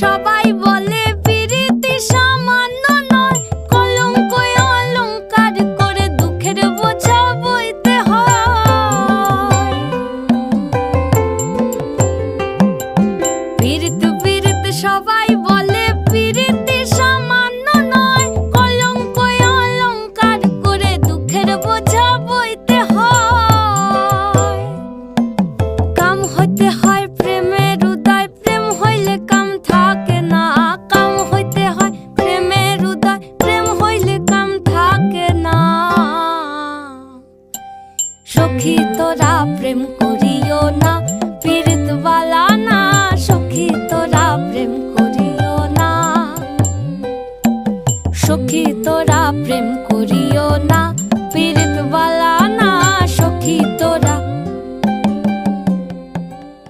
সবাই বলে পিরিতি সামান্য নয়, কলঙ্ক অলংকার করে দুঃখের বোঝা বইতে হয়। পিরিত পিরিত সবাই